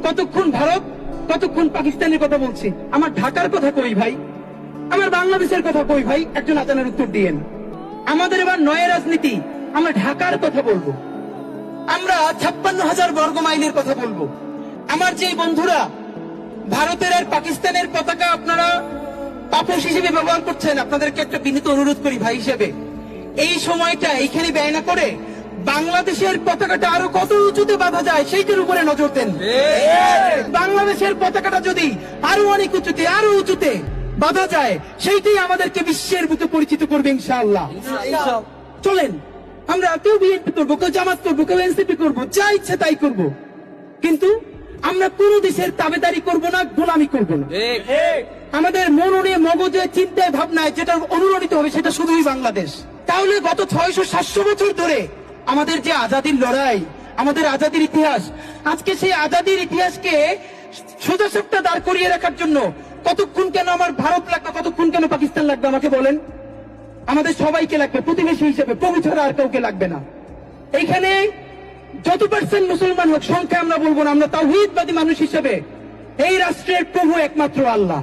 কতক্ষণ ভারত, কতক্ষণ পাকিস্তানের কথা বলছি। আমার ঢাকার কথা কই ভাই, আমার বাংলাদেশের কথা কই ভাই? একজন আজানের উত্তর দিয়েন। আমাদের এবার নয় রাজনীতি, আমরা ঢাকার কথা বলবো, আমরা 56,000 বর্গ মাইলের কথা বলবো। আমার যে বন্ধুরা ভারতের আর পাকিস্তানের পতাকা আপনারা পাপোশ হিসেবে ব্যবহার করছেন, আপনাদেরকে একটা বিনীত অনুরোধ করি ভাই হিসেবে, এই সময়টা এইখানে ব্যয় না করে বাংলাদেশের পতাকাটা আরো কত উঁচুতে বাঁধা যায় সেইটার উপরে নজর দেন। বাংলাদেশের পতাকাটা যদি আরো অনেক উঁচুতে, আরো উঁচুতে বাঁধা যায়, সেইটাই আমাদেরকে বিশ্বের বুকে পরিচিত করবে ইনশাআল্লাহ। চলেন আমরা কেউ বিএনপি করবো, কেউ জামাত করবো, কেউ এনসিপি করবো, যা ইচ্ছে তাই করবো, কিন্তু আমরা কোন দেশের তাবেদারি করব না, গোলামি করব না। আমাদের মননে, মগজে, চিন্তায়, ভাবনায় যেটা অনুরণিত হবে সেটা শুধুই বাংলাদেশ। তাহলে গত 600-700 বছর ধরে আমাদের যে আজাদির লড়াই, আমাদের আজাদির ইতিহাস, আজকে সেই আজাদির ইতিহাসকে সোজাসাপটা দাঁড় করিয়ে রাখার জন্য কতক্ষণ কেন আমার ভারত লাগবে, কতক্ষণ কেন পাকিস্তান লাগবে আমাকে বলেন? আমাদের সবাইকে লাগবে, প্রতিবেশী হিসেবে, প্রভু ছাড়া আর কাউকে লাগবে না। এইখানে যত পার্সেন্ট মুসলমান হোক, সংখ্যা আমরা বলবো না, আমরা তাওহীদবাদী মানুষ হিসেবে এই রাষ্ট্রের প্রভু একমাত্র আল্লাহ।